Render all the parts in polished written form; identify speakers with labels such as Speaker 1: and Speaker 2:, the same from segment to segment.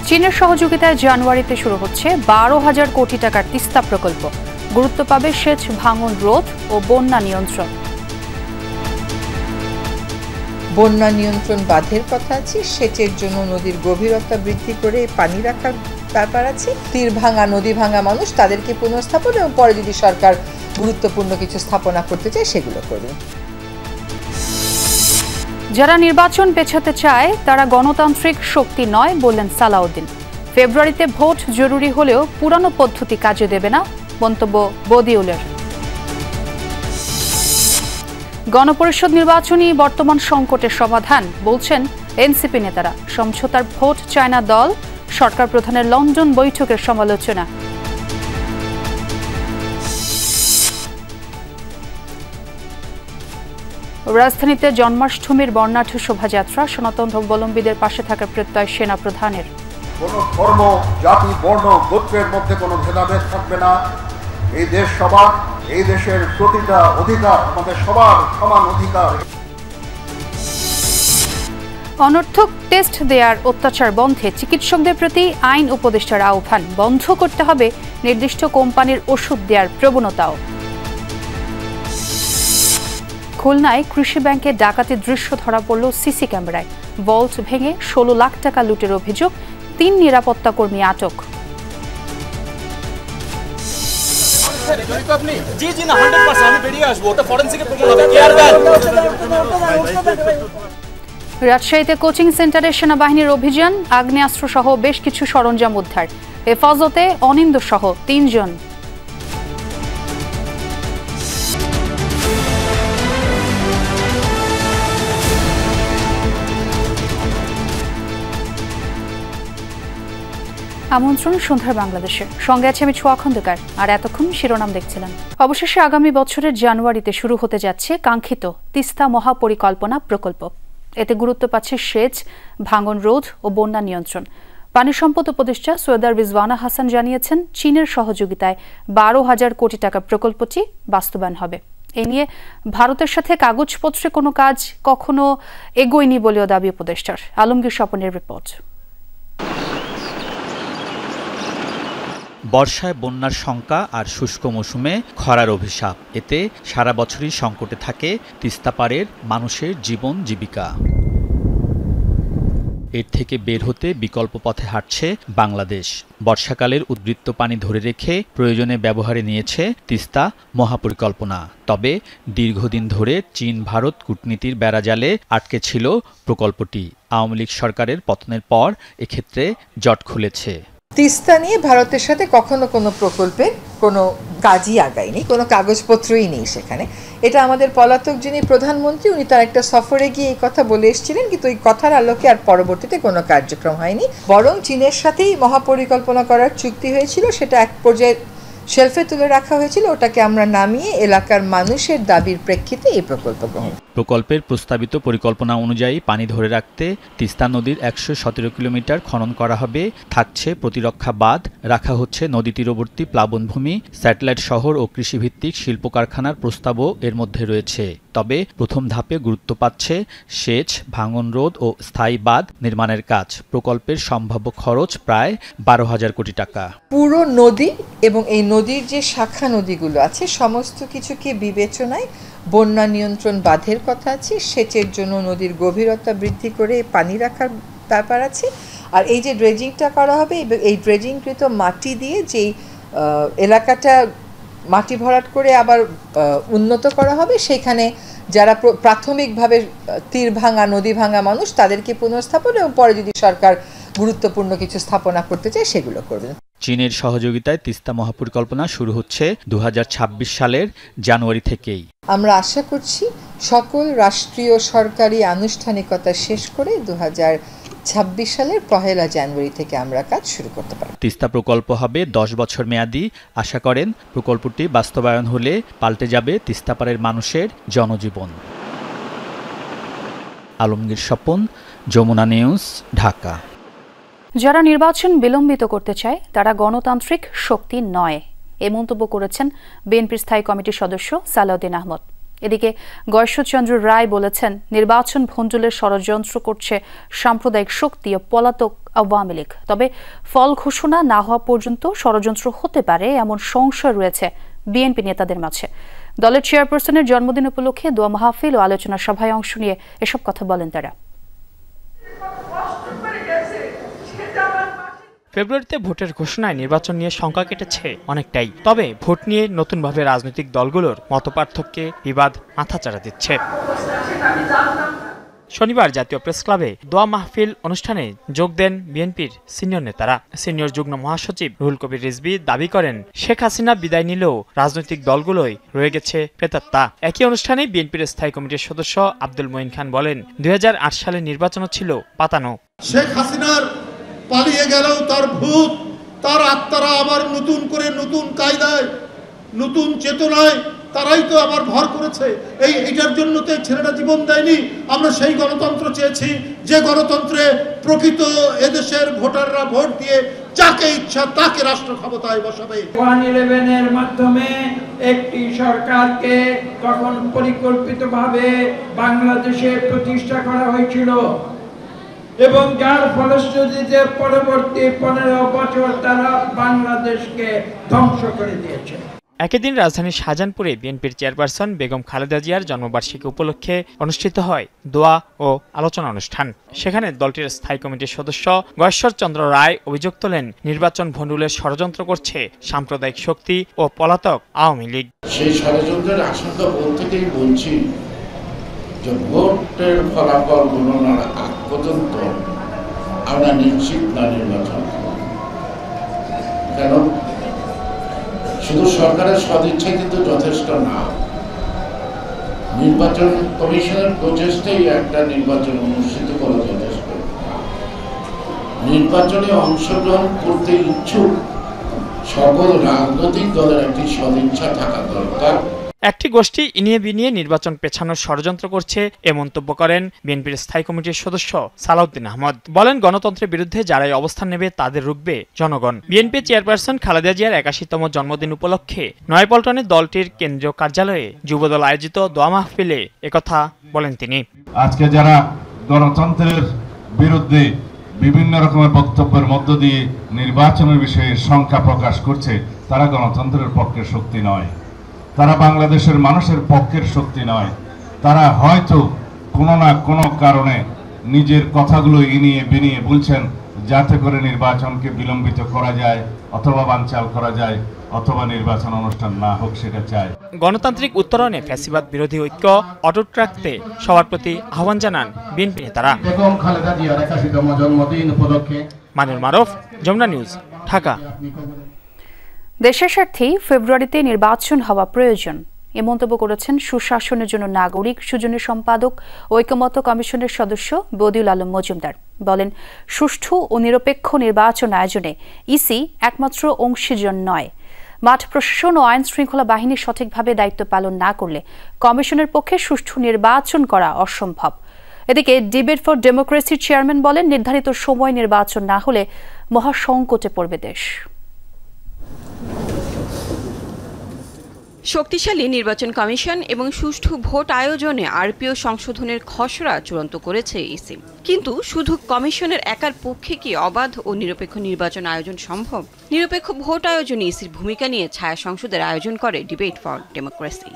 Speaker 1: চীনের সহযোগিতায় জানুয়ারিতে শুরু হচ্ছে 12,000 কোটি টাকার তিস্তা প্রকল্প। গুরুত্ব পাবে সেচ ভাঙন রোধ ও বন্যা নিয়ন্ত্রণ।
Speaker 2: বন্যা নিয়ন্ত্রণ বাঁধের কথা আছে, সেচের জন্য নদীর গভীরতা বৃদ্ধি করে পানি রাখার ব্যাপার আছে, তীর ভাঙা নদী ভাঙা মানুষ তাদেরকে পুনঃস্থাপন এবং পরে যদি সরকার গুরুত্বপূর্ণ কিছু স্থাপনা করতে চায় সেগুলো করবে।
Speaker 1: যারা নির্বাচন পেছাতে চায় তারা গণতান্ত্রিক শক্তি নয় বললেন সালাউদ্দিন। ফেব্রুয়ারিতে ভোট জরুরি হলেও পুরানো পদ্ধতি কাজে দেবে না, মন্তব্য বদিউলের। গণপরিষদ নির্বাচনই বর্তমান সংকটের সমাধান বলছেন এনসিপি নেতারা। সমঝোতার ভোট চায় না দল, সরকার প্রধানের লন্ডন বৈঠকের সমালোচনা। রাজধানীতে জন্মাষ্টমীর বর্ণাঢ্য শোভাযাত্রা, সনাতন ধর্মাবলম্বীদের পাশে থাকার প্রত্যয় সেনা প্রধানের।
Speaker 3: কোনো ধর্ম, জাতি, বর্ণ, গোত্রের মধ্যে কোনো ভেদাভেদ থাকবে না। এই দেশ সবার, এই দেশের প্রতিটা অধিকার আমাদের সবার সমান অধিকার।
Speaker 1: অনর্থক টেস্ট দেয়ার অত্যাচার বন্ধে চিকিৎসকদের প্রতি আইন উপদেষ্টার আহ্বান। বন্ধ করতে হবে নির্দিষ্ট কোম্পানির ওষুধ দেওয়ার প্রবণতাও। খুলনায় কৃষি ব্যাংকে ডাকাতির দৃশ্য ধরা পড়ল সিসি ক্যামেরায়। ভল্ট ভেঙে 16 লাখ টাকা লুটের অভিযোগ, 3 নিরাপত্তা কর্মী আটক। রাজশাহীতে কোচিং সেন্টারে সেনাবাহিনীর অভিযান, আগ্নেয়াস্ত্র সহ বেশ কিছু সরঞ্জাম উদ্ধার। হেফাজতে অনিন্দ সহ 3 জন। আমন্ত্রণ সন্ধ্যার বাংলাদেশে, সঙ্গে আছে আমি ছোঁয়া খন্দকার। আর এতক্ষণ শিরোনাম দেখছিলাম। অবশেষে আগামী বছরের জানুয়ারিতে শুরু হতে যাচ্ছে কাঙ্ক্ষিত তিস্তা মহাপরিকল্পনা প্রকল্প। এতে গুরুত্ব পাচ্ছে সেচ, ভাঙন রোধ ও বন্যা নিয়ন্ত্রণ। পানি সম্পদ উপদেষ্টা সৈয়দা রিজওয়ানা হাসান জানিয়েছেন, চীনের সহযোগিতায় 12,000 কোটি টাকা প্রকল্পটি বাস্তবায়ন হবে। এ নিয়ে ভারতের সাথে কাগজপত্রে কোনো কাজ কখনো এগোয়নি বলেও দাবি উপদেষ্টার। আলমগীর স্বপনের রিপোর্ট।
Speaker 4: বর্ষায় বন্যার শঙ্কা আর শুষ্ক মৌসুমে খরার অভিশাপ। এতে সারা বছরই সংকটে থাকে তিস্তা পাড়ের মানুষের জীবন জীবিকা। এর থেকে বের হতে বিকল্প পথে হাঁটছে বাংলাদেশ। বর্ষাকালের উদ্বৃত্ত পানি ধরে রেখে প্রয়োজনে ব্যবহারে নিয়েছে তিস্তা মহাপরিকল্পনা। তবে দীর্ঘদিন ধরে চীন ভারত কূটনীতির বেড়াজালে আটকে ছিল প্রকল্পটি। আওয়ামী লীগ সরকারের পতনের পর এক্ষেত্রে জট খুলেছে।
Speaker 2: তিস্তা নিয়ে ভারতের সাথে কখনো কোনো প্রকল্পে কোনো কাজই আগায়নি, কোনো কাগজপত্রই নেই সেখানে। এটা আমাদের পলাতক যিনি প্রধানমন্ত্রী, উনি তার একটা সফরে গিয়ে এই কথা বলে এসেছিলেন, কিন্তু ওই কথার আলোকে আর পরবর্তীতে কোনো কার্যক্রম হয়নি। বরং চীনের সাথেই মহাপরিকল্পনা করার চুক্তি হয়েছিল, সেটা এক পর্যায়ে শেলফে তুলে রাখা হয়েছিল। ওটাকে আমরা নামিয়ে এলাকার মানুষের দাবির প্রেক্ষিতে এই প্রকল্প গ্রহণ।
Speaker 4: প্রকল্পের প্রস্তাবিত পরিকল্পনা অনুযায়ী পানি ধরে রাখতে তিস্তা নদীর 117 কিলোমিটার খনন করা হবে। থাকছে প্রতিরক্ষা বাঁধ, রাখা হচ্ছে নদী তীরবর্তী প্লাবনভূমি, স্যাটেলাইট শহর ও কৃষিভিত্তিক শিল্প কারখানার প্রস্তাবও এর মধ্যে রয়েছে। তবে প্রথম ধাপে গুরুত্ব পাচ্ছে সেচ, ভাঙন রোধ ও স্থায়ী বাঁধ নির্মাণের কাজ। প্রকল্পের সম্ভাব্য খরচ প্রায় 12,000 কোটি টাকা।
Speaker 2: পুরো নদী এবং এই নদীর যে শাখা নদীগুলো আছে সমস্ত কিছুকে বিবেচনায় বন্যা নিয়ন্ত্রণ বাঁধের কথা আছে, সেচের জন্য নদীর গভীরতা বৃদ্ধি করে পানি রাখার ব্যাপার আছে। আর এই যে ড্রেজিংটা করা হবে, এই ড্রেজিংকৃত মাটি দিয়ে যেই এলাকাটা মাটি ভরাট করে আবার উন্নত করা হবে, সেখানে যারা প্রাথমিকভাবে তীর ভাঙা নদী ভাঙা মানুষ তাদেরকে পুনঃস্থাপন এবং পরে যদি সরকার গুরুত্বপূর্ণ কিছু স্থাপনা করতে চায় সেগুলো করবে।
Speaker 4: চীনের সহযোগিতায় তিস্তা মহাপরিকল্পনা শুরু হচ্ছে 2026 সালের জানুয়ারি থেকেই।
Speaker 2: আমরা আশা করছি সকল রাষ্ট্রীয় সরকারি আনুষ্ঠানিকতা শেষ করে 2026 সালের 1 জানুয়ারি থেকে আমরা কাজ শুরু করতে পারব।
Speaker 4: তিস্তা প্রকল্প হবে 10 বছর মেয়াদী। আশা করেন প্রকল্পটি বাস্তবায়ন হলে পাল্টে যাবে তিস্তাপাড়ের মানুষের জনজীবন। আলমগীর স্বপন, যমুনা নিউজ, ঢাকা।
Speaker 1: যারা নির্বাচন বিলম্বিত করতে চায় তারা গণতান্ত্রিক শক্তি নয়, এ মন্তব্য করেছেন বিএনপির স্থায়ী কমিটির সদস্য সালাউদ্দিন আহমদ। এদিকে গয়েশ্বরচন্দ্র রায় বলেছেন, নির্বাচন ভণ্ডুলের ষড়যন্ত্র করছে সাম্প্রদায়িক শক্তি ও পলাতক আওয়ামী লীগ। তবে ফল ঘোষণা না হওয়া পর্যন্ত ষড়যন্ত্র হতে পারে এমন সংশয় রয়েছে বিএনপি নেতাদের মাঝে। দলের চেয়ারপারসনের জন্মদিন উপলক্ষে দোয়া মাহফিল ও আলোচনা সভায় অংশ নিয়ে এসব কথা বলেন তারা।
Speaker 5: ফেব্রুয়ারিতে ভোটের ঘোষণায় নির্বাচন নিয়ে শঙ্কা কেটেছে অনেকটাই। তবে ভোট নিয়ে নতুনভাবে রাজনৈতিক দলগুলোর মতপার্থক্যে বিবাদ মাথাচাড়া দিচ্ছে। শনিবার জাতীয় প্রেস ক্লাবে দোয়া মাহফিল অনুষ্ঠানে যোগ দেন বিএনপির সিনিয়র নেতারা। সিনিয়র যুগ্ম মহাসচিব রুহুল কবির রিজভী দাবি করেন, শেখ হাসিনা বিদায় নিলেও রাজনৈতিক দলগুলোই রয়ে গেছে প্রেতাত্মা। একই অনুষ্ঠানে বিএনপির স্থায়ী কমিটির সদস্য আব্দুল মঈন খান বলেন, 2008 সালের নির্বাচনও ছিল পাতানো।
Speaker 6: শেখ হাসিনার পালিয়ে গেলেও তার ভূত, তার আত্মারা আবার নতুন করে নতুন কায়দায়, নতুন চেতনায় তারাই তো আবার ভর করেছে। এইটার জন্য তো ছেলেটা জীবন দেয়নি। আমরা সেই গণতন্ত্র চেয়েছি যে গণতন্ত্রে প্রকৃত এদেশের ভোটাররা ভোট দিয়ে যাকে ইচ্ছা তাকে রাষ্ট্র ক্ষমতায় বসাবে।
Speaker 7: 111-এর মাধ্যমে একটি সরকারকে তখন পরিকল্পিতভাবে বাংলাদেশে প্রতিষ্ঠা করা হয়েছিল এবং যার ফলশ্রুতিতে পরবর্তী 15 বছর তারা বাংলাদেশকে ধ্বংস করে দিয়েছে।
Speaker 5: একই দিন রাজধানীর শাহজাহানপুরে বিএনপির চেয়ারপারসন বেগম খালেদা জিয়ার জন্মবার্ষিকী উপলক্ষে অনুষ্ঠিত হয় দোয়া ও আলোচনা অনুষ্ঠান। সেখানে দলটির স্থায়ী কমিটির সদস্য গয়েশ্বর চন্দ্র রায় অভিযোগ তোলেন, নির্বাচন ভণ্ডুলের ষড়যন্ত্র করছে সাম্প্রদায়িক শক্তি ও পলাতক আওয়ামী লীগ।
Speaker 8: সেই ষড়যন্ত্রের আশঙ্কা বলতেই বলছি যে ভোটের ফলাফল গণনার আগ পর্যন্ত আমরা নিশ্চিত না নির্বাচন। কেন? শুধু সরকারের সদিচ্ছাই কিন্তু যথেষ্ট না। নির্বাচন কমিশনের প্রচেষ্টাই একটা নির্বাচন অনুষ্ঠিত করা যথেষ্ট। নির্বাচনে অংশগ্রহণ করতে ইচ্ছুক সকল রাজনৈতিক দলের একটি সদিচ্ছা থাকা দরকার।
Speaker 5: একটি গোষ্ঠী ইনিয়ে বিনিয়ে নির্বাচন পেছানোর ষড়যন্ত্র করছে এ মন্তব্য করেন বিএনপির স্থায়ী কমিটির সদস্য সালাউদ্দিন আহমদ। বলেন, গণতন্ত্রের বিরুদ্ধে যারাই অবস্থান নেবে তাদের রুখবে জনগণ। বিএনপি চেয়ারপারসন খালেদা জিয়ার 81তম জন্মদিন উপলক্ষে নয়াপল্টনে দলটির কেন্দ্রীয় কার্যালয়ে যুবদল আয়োজিত দোয়া মাহফিলে একথা বলেন তিনি।
Speaker 9: আজকে যারা গণতন্ত্রের বিরুদ্ধে বিভিন্ন রকমের বক্তব্যের মধ্য দিয়ে নির্বাচনের বিষয়ে শঙ্কা প্রকাশ করছে, তারা গণতন্ত্রের পক্ষের শক্তি নয়, তারা বাংলাদেশের মানুষের পক্ষের শক্তি নয়। তারা হয়তো কোনো না কোনো কারণে নিজের কথাগুলো ইনিয়ে বিনিয়ে বলছেন যাতে করে নির্বাচনকে বিলম্বিত করা যায় অথবা বানচাল করা যায় অথবা নির্বাচন অনুষ্ঠান না হোক সেটা চায়।
Speaker 5: গণতান্ত্রিক উত্তরণে ফ্যাসিবাদ বিরোধী ঐক্য অটুট রাখতে সবার প্রতি আহ্বান জানান বিএনপি নেতারা।
Speaker 6: বেগম খালেদা জিয়ার 81তম জন্মদিন উপলক্ষে
Speaker 5: মানুর মারুফ, যমুনা নিউজ, ঢাকা।
Speaker 1: দেশের স্বার্থেই ফেব্রুয়ারিতে নির্বাচন হওয়া প্রয়োজন এ মন্তব্য করেছেন সুশাসনের জন্য নাগরিক সুজনের সম্পাদক ঐকমত্য কমিশনের সদস্য বদিউল আলম মজুমদার। বলেন, সুষ্ঠু ও নিরপেক্ষ নির্বাচন আয়োজনে ইসি একমাত্র অংশীজন নয়। মাঠ প্রশাসন ও আইন শৃঙ্খলা বাহিনী সঠিকভাবে দায়িত্ব পালন না করলে কমিশনের পক্ষে সুষ্ঠু নির্বাচন করা অসম্ভব। এদিকে ডিবেট ফর ডেমোক্রেসির চেয়ারম্যান বলেন, নির্ধারিত সময় নির্বাচন না হলে মহাসংকটে পড়বে দেশ।
Speaker 10: শক্তিশালী নির্বাচন কমিশন এবং সুষ্ঠু ভোট আয়োজনে আরপিও সংশোধনের খসড়া চূড়ান্ত করেছে ইসি। কিন্তু শুধু কমিশনের একার পক্ষে কি অবাধ ও নিরপেক্ষ নির্বাচন আয়োজন সম্ভব? নিরপেক্ষ ভোট আয়োজনে ইসির ভূমিকা নিয়ে ছায়া সংসদের আয়োজন করে ডিবেট ফর ডেমোক্রেসি।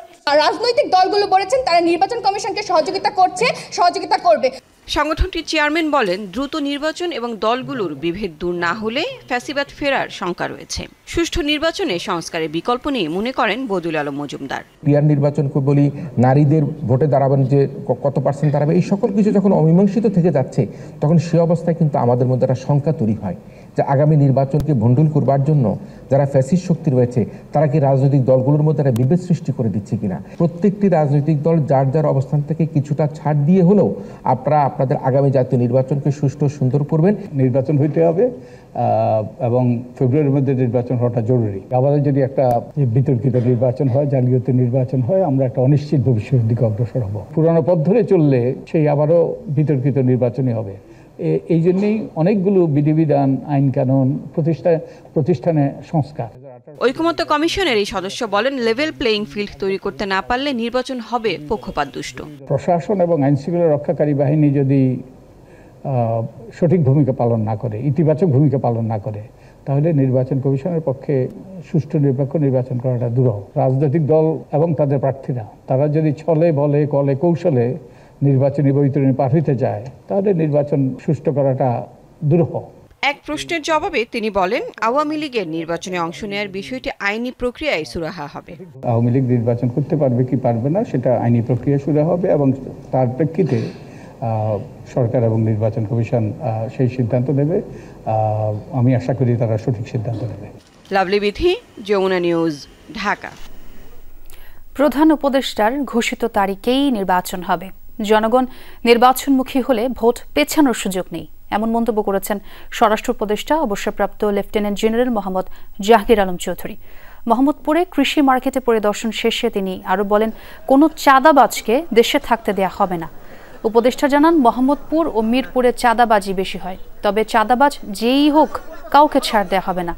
Speaker 11: রাজনৈতিক দলগুলো বলেছেন তারা নির্বাচন কমিশনকে সহযোগিতা করছে, সহযোগিতা করবে।
Speaker 10: সংগঠনটির চেয়ারম্যান বলেন, দ্রুত নির্বাচন এবং দলগুলোর বিভেদ দূর না হলে ফ্যাসিবাদ ফেরার শঙ্কা রয়েছে। সুষ্ঠু নির্বাচনে সংস্কারের বিকল্প নেই মনে করেন বদিউল আলম মজুমদার।
Speaker 12: পিয়ার নির্বাচনকে বলি, নারীদের ভোটে দাঁড়াবেন যে কত পার্সেন্ট দাঁড়াবে, এই সকল কিছু যখন অমীমাংসিত থেকে যাচ্ছে তখন সে অবস্থায় কিন্তু আমাদের মধ্যে একটা শঙ্কা তৈরি হয় যে আগামী নির্বাচনকে ভণ্ডুল করবার জন্য যারা ফ্যাসিস্ট শক্তি রয়েছে তারা কি রাজনৈতিক দলগুলোর মধ্যে একটা বিভেদ সৃষ্টি করে দিচ্ছে কিনা। প্রত্যেকটি রাজনৈতিক দল যার যার অবস্থান থেকে কিছুটা ছাড় দিয়ে হলেও আপনারা আপনাদের আগামী জাতীয় নির্বাচনকে সুষ্ঠু সুন্দর করবেন।
Speaker 13: নির্বাচন হইতে হবে এবং ফেব্রুয়ারির মধ্যে নির্বাচন হওয়াটা জরুরি। আমাদের যদি একটা বিতর্কিত নির্বাচন হয়, জালিয়াতি নির্বাচন হয়, আমরা একটা অনিশ্চিত ভবিষ্যতের দিকে অগ্রসর হব। পুরানো পথ ধরে চললে সেই আবারও বিতর্কিত নির্বাচনই হবে। এই জন্যই অনেকগুলো বিধিবিধান, আইন কানুন, প্রতিষ্ঠানে সংস্কার।
Speaker 10: ঐকমত্য কমিশনের এই সদস্য বলেন, লেভেল প্লেইং ফিল্ড তৈরি করতে না পারলে নির্বাচন হবে পক্ষপাত দুষ্ট।
Speaker 13: প্রশাসন এবং আইনশৃঙ্খলা রক্ষাকারী বাহিনী যদি সঠিক ভূমিকা পালন না করে, ইতিবাচক ভূমিকা পালন না করে, তাহলে নির্বাচন কমিশনের পক্ষে সুষ্ঠু নিরপেক্ষ নির্বাচন করাটা দুরূহ। রাজনৈতিক দল এবং তাদের প্রার্থীরা তারা যদি ছলে বলে কলে কৌশলে নির্বাচনী বৈতরণী পার হইতে যায়, তাহলে নির্বাচন সুষ্ঠু করাটা দুরূহ।
Speaker 10: এক প্রশ্নের জবাবে তিনি বলেন, আওয়ামী লীগের নির্বাচনে অংশ নেওয়ার বিষয়টি আইনি প্রক্রিয়ায় সুরাহা হবে।
Speaker 13: আওয়ামী লীগ নির্বাচন করতে পারবে কি পারবে না সেটা আইনি প্রক্রিয়া শুরু হবে এবং তার প্রেক্ষিতে সরকার এবং নির্বাচন কমিশন সেই সিদ্ধান্ত নেবে। আমি আশা করি তারা সঠিক সিদ্ধান্ত নেবে।
Speaker 10: Lovely Bithi, Jamuna news, Dhaka.
Speaker 1: প্রধান উপদেষ্টার ঘোষিত তারিখেই নির্বাচন হবে। জনগণ নির্বাচনমুখী হলে ভোট পেছানোর সুযোগ নেই, এমন মন্তব্য করেছেন স্বরাষ্ট্র উপদেষ্টা অবসরপ্রাপ্ত লেফটেন্যান্ট জেনারেল মোহাম্মদ জাহাঙ্গীর আলম চৌধুরী। মোহাম্মদপুরে কৃষি মার্কেটে পরিদর্শন শেষে তিনি আরও বলেন, কোনো চাঁদাবাজকে দেশে থাকতে দেয়া হবে না। উপদেষ্টা জানান, মোহাম্মদপুর ও মিরপুরে চাঁদাবাজি বেশি হয়, তবে চাঁদাবাজ যেই হোক কাউকে ছাড় দেওয়া হবে না।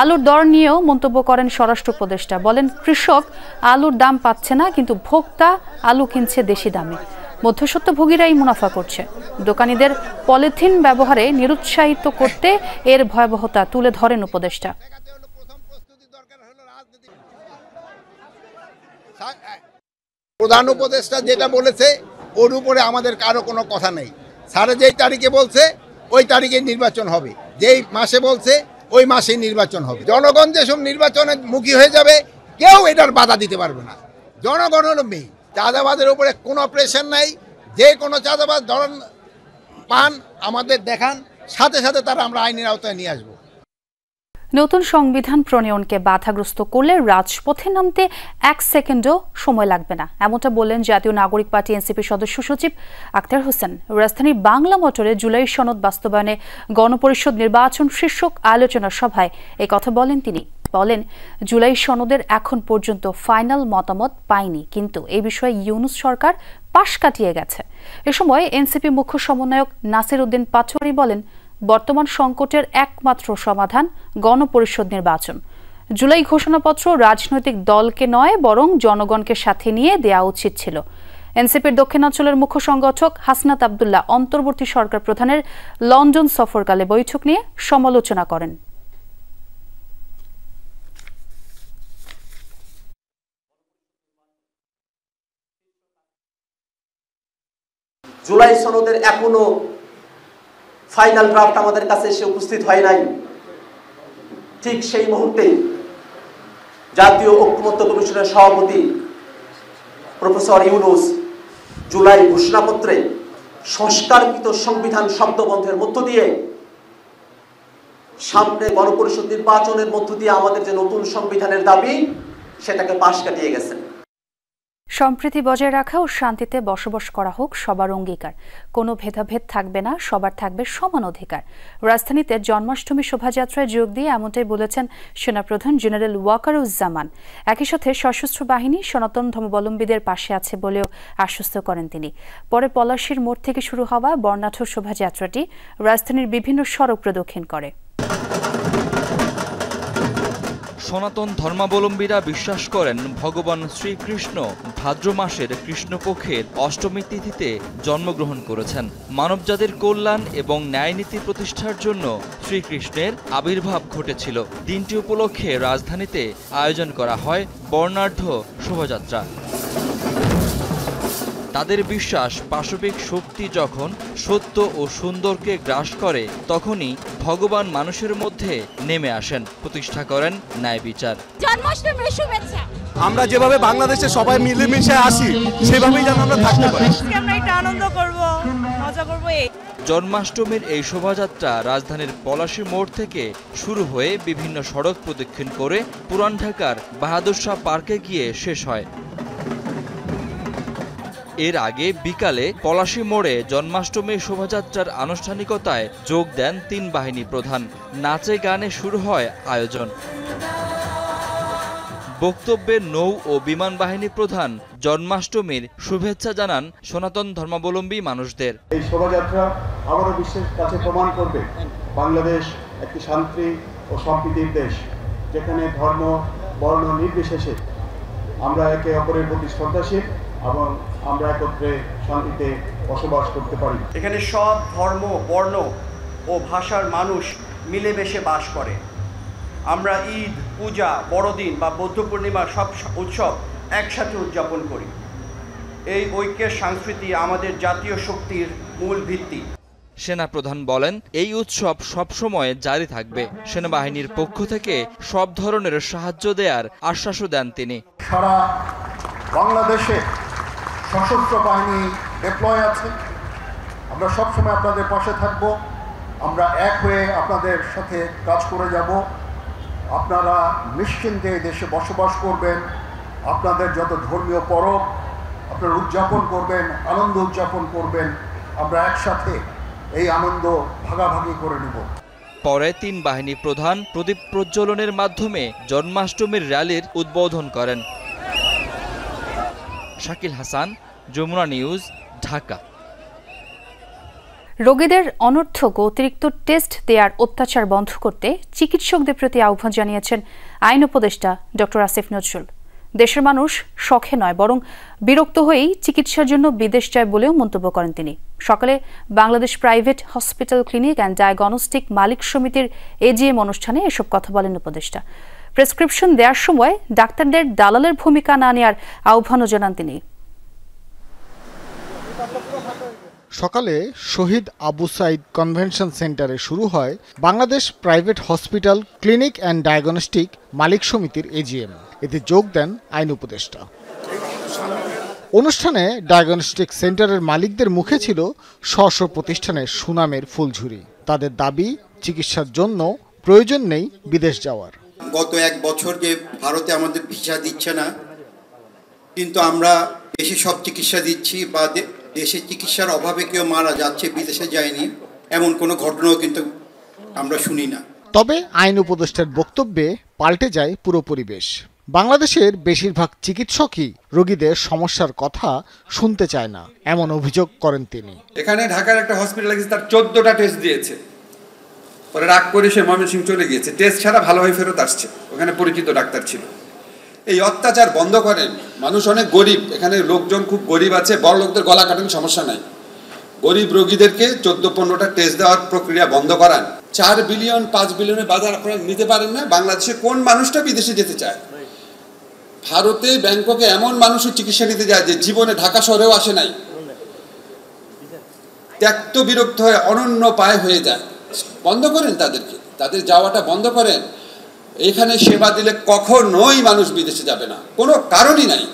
Speaker 1: আলুর দর নিয়েও মন্তব্য করেন স্বরাষ্ট্র উপদেষ্টা, বলেন কৃষক আলুর দাম পাচ্ছে না, কিন্তু ভোক্তা আলু কিনছে দেশি দামে। মধ্যস্বত্বভোগীরাই মুনাফা করছে। দোকানীদের পলিথিন ব্যবহারে নিরুৎসাহিত করতে এর ভয়াবহতা তুলে ধরেন উপদেষ্টা।
Speaker 14: প্রধান উপদেষ্টা যেটা বলেছে ওর উপরে আমাদের কারো কোনো কথা নেই। স্যার যেই তারিখে বলছে ওই তারিখে নির্বাচন হবে, যেই মাসে বলছে ওই মাসেই নির্বাচন হবে। জনগণ যেসব নির্বাচনে মুখী হয়ে যাবে কেউ এটার বাধা দিতে পারবে না। জনগণ হলো মেয়ে, চাঁদাবাজের উপরে কোনো প্রেশার নাই। যে কোনো চাঁদাবাজ ধরেন পান আমাদের দেখান, সাথে সাথে তারা আমরা আইনের আওতায় নিয়ে আসবো।
Speaker 1: নতুন সংবিধান প্রণয়নকে বাধাগ্রস্ত করলে রাজপথে নামতে 1 সেকেন্ডও সময় লাগবে না, এমনটা বললেন জাতীয় নাগরিক পার্টি এনসিপি সদস্য সচিব আক্তার হোসেন। রাজধানীর বাংলা মোটরে জুলাই সনদ বাস্তবায়নে গণপরিষদ নির্বাচন শীর্ষক আলোচনা সভায় এই কথা বলেন তিনি। বলেন, জুলাই সনদের এখন পর্যন্ত ফাইনাল মতামত পায়নি, কিন্তু এই বিষয়ে ইউনূস সরকার পাশ কাটিয়ে গেছে। এ সময় এনসিপি মুখ্য সমন্বয়ক নাসির উদ্দিন পাটোয়ারি বলেন, বর্তমান সংকটের একমাত্র সমাধান গণপরিষদ নির্বাচন। জুলাই ঘোষণাপত্র রাজনৈতিক দলকে নয় বরং জনগণকে সাথে নিয়ে দেয়া উচিত ছিল। এনসিপির দক্ষিণাঞ্চলের মুখ্য সংগঠক হাসনাত আব্দুল্লাহ অন্তর্বর্তী সরকার প্রধানের লন্ডন সফরকালে বৈঠক নিয়ে সমালোচনা করেন।
Speaker 15: জুলাই সনদের এখনো ফাইনাল ড্রাফট আমাদের কাছে এসে উপস্থিত হয় নাই। ঠিক সেই মুহূর্তে জাতীয় ঐক্যমত্য কমিশনের সভাপতি প্রফেসর ইউনূস জুলাই ঘোষণাপত্রে সংস্কারকৃত সংবিধান শব্দবন্ধের মধ্য দিয়ে সামনে গণপরিষদ নির্বাচনের মধ্য দিয়ে আমাদের যে নতুন সংবিধানের দাবি সেটাকে পাশ কাটিয়ে গেছেন।
Speaker 1: সম্প্রীতি বজায় রাখা ও শান্তিতে বসবাস করা হোক সবার অঙ্গীকার, কোনো ভেদাভেদ থাকবে না, সবার থাকবে সমান অধিকার। রাজধানীতে জন্মাষ্টমী শোভাযাত্রায় যোগ দিয়ে এমনটাই বলেছেন সেনাপ্রধান জেনারেল ওয়াকারুজ্জামান। একই সাথে সশস্ত্র বাহিনী সনাতন ধর্মাবলম্বীদের পাশে আছে বলেও আশ্বস্ত করেন তিনি। পরে পলাশীর মোড় থেকে শুরু হওয়া বর্ণাঢ্য শোভাযাত্রাটি রাজধানীর বিভিন্ন সড়ক প্রদক্ষিণ করে।
Speaker 16: সনাতন ধর্মাবলম্বীরা বিশ্বাস করেন ভগবান শ্রীকৃষ্ণ ভাদ্র মাসের কৃষ্ণপক্ষের অষ্টমী তিথিতে জন্মগ্রহণ করেছেন। মানবজাতির কল্যাণ এবং ন্যায়নীতি প্রতিষ্ঠার জন্য শ্রীকৃষ্ণের আবির্ভাব ঘটেছিল। দিনটি উপলক্ষে রাজধানীতে আয়োজন করা হয় বর্ণাঢ্য শোভাযাত্রা। তাদের বিশ্বাস, পাশবিক শক্তি যখন সত্য ও সুন্দরকে গ্রাস করে তখনই ভগবান মানুষের মধ্যে নেমে আসেন, প্রতিষ্ঠা করেন ন্যায় বিচার।
Speaker 17: জন্মাষ্টমীর শুভেচ্ছা।
Speaker 18: আমরা যেভাবে বাংলাদেশে সবাই মিলেমিশে আসি সেভাবেই যেন আমরা থাকতে পারি।
Speaker 17: আমরা এটা আনন্দ করব, মজা করব।
Speaker 16: জন্মাষ্টমীর এই শোভাযাত্রা রাজধানীর পলাশী মোড় থেকে শুরু হয়ে বিভিন্ন সড়ক প্রদক্ষিণ করে পুরান ঢাকার বাহাদুর শাহ পার্কে গিয়ে শেষ হয়। এর আগে বিকালে পলাশী মোড়ে জন্মাষ্টমীর শোভাযাত্রার আনুষ্ঠানিকতায় যোগ দেন 3 বাহিনী প্রধান। নাচে গানে শুরু হয় আয়োজন। বক্তব্যে নৌ ও বিমান বাহিনী প্রধান জন্মাষ্টমীর শুভেচ্ছা জানান সনাতন ধর্মাবলম্বী মানুষদের।
Speaker 3: এই শোভাযাত্রা আবারও বিশ্বের কাছে প্রমাণ করবে বাংলাদেশ একটি শান্তি ও সম্প্রীতির দেশ, যেখানে ধর্ম বর্ণ নির্বিশেষে আমরা একে অপরের প্রতি শ্রদ্ধাশীল এবং আমরা একত্রে শান্তিতে বসবাস করতে পারি।
Speaker 19: এখানে সব ধর্ম, বর্ণ ও ভাষার মানুষ মিলেমিশে বাস করে। আমরা ঈদ, পূজা, বড়দিন বা বৌদ্ধ পূর্ণিমার সব উৎসব একসাথে উদযাপন করি। এই ঐক্যের সংস্কৃতি আমাদের জাতীয় শক্তির মূল ভিত্তি।
Speaker 16: সেনাপ্রধান বলেন, এই উৎসব সবসময় জারি থাকবে। সেনাবাহিনীর পক্ষ থেকে সব ধরনের সাহায্য দেওয়ার আশ্বাসও দেন তিনি।
Speaker 3: সারা বাংলাদেশে সশস্ত্র বাহিনী ডিপ্লয় আছে। আমরা সবসময় আপনাদের পাশে থাকব। আমরা এক হয়ে আপনাদের সাথে কাজ করে যাব। আপনারা নিশ্চিন্তে দেশে বসবাস করবেন। আপনাদের যত ধর্মীয় পরব আপনারা উদযাপন করবেন, আনন্দ উদযাপন করবেন। আমরা একসাথে এই আনন্দ ভাগাভাগি করে নেব।
Speaker 16: পরে 3 বাহিনী প্রধান প্রদীপ প্রজ্বলনের মাধ্যমে জন্মাষ্টমীর র্যালির উদ্বোধন করেন। শাকিল হাসান, যমুনা নিউজ, ঢাকা।
Speaker 1: রোগীদের অনর্থক অতিরিক্ত টেস্ট দেওয়ার অত্যাচার বন্ধ করতে চিকিৎসকদের প্রতি আহ্বান জানিয়েছেন আইন উপদেষ্টা ডক্টর আসিফ নজরুল। দেশের মানুষ শখে নয় বরং বিরক্ত হয়েই চিকিৎসার জন্য বিদেশ যায় বলেও মন্তব্য করেন তিনি। সকালে Bangladesh private hospital clinic and diagnostic মালিক সমিতির এজিএম অনুষ্ঠানে এসব কথা বলেন উপদেষ্টা। প্রেসক্রিপশন দেওয়ার সময় ডাক্তারদের দালালের ভূমিকা না নেওয়ার আহ্বানও জানান তিনি।
Speaker 20: সকালে শহীদ আবু সাইদ কনভেনশন সেন্টারে শুরু হয় Bangladesh private hospital clinic and diagnostic মালিক সমিতির এজিএম। এতে যোগ দেন আইন উপদেষ্টা। অনুষ্ঠানে ডায়াগনস্টিক সেন্টারের মালিকদের মুখে ছিল স্ব প্রতিষ্ঠানের সুনামের ফুলঝুরি। তাদের দাবি, চিকিৎসার জন্য প্রয়োজন নেই বিদেশ যাওয়ার।
Speaker 21: গত 1 বছর যে ভারতে আমাদের ভিসা দিচ্ছে না, কিন্তু আমরা দেশে সব চিকিৎসা দিচ্ছি বা দেশে চিকিৎসার অভাবে কেউ মারা যাচ্ছে, বিদেশে যায়নি, এমন কোনো ঘটনাও কিন্তু আমরা শুনি না।
Speaker 20: তবে আইন উপদেষ্টার বক্তব্যে পাল্টে যায় পুরো পরিবেশ। বাংলাদেশের বেশিরভাগ চিকিৎসকই রোগীদের সমস্যার কথা শুনতে চায় না, এমন অভিযোগ করেন তিনি।
Speaker 22: এখানে ঢাকার একটা হসপিটাল আছে, তার 14টা টেস্ট দিয়েছে, পরে রাগ করে সে ময়মনসিংহ চলে গিয়েছে। টেস্ট ছাড়া ভালো হয়ে ফেরত আসছে, ওখানে পরিচিত ডাক্তার ছিল। এই অত্যাচার বন্ধ করেন। মানুষ অনেক গরিব, এখানে লোকজন খুব গরিব আছে, বড় লোকদের গলা কাটেন, সমস্যা নাই। গরিব রোগীদেরকে 14-15টা টেস্ট দেওয়ার প্রক্রিয়া বন্ধ করান। 4 বিলিয়ন 5 বিলিয়নের বাজার আপনারা নিতে পারেন না। বাংলাদেশে কোন মানুষটা বিদেশে যেতে চায়? ভারতে, ব্যাংককে এমন মানুষের চিকিৎসা নিতে যায় যে জীবনে ঢাকা শহরেও আসে নাই। ত্যক্ত বিরক্ত হয়ে অনন্য পায় হয়ে যায়। বন্ধ করেন তাদেরকে, তাদের যাওয়াটা বন্ধ করেন। এখানে সেবা দিলে কখনোই মানুষ বিদেশে যাবে না, কোনো কারণই নাই,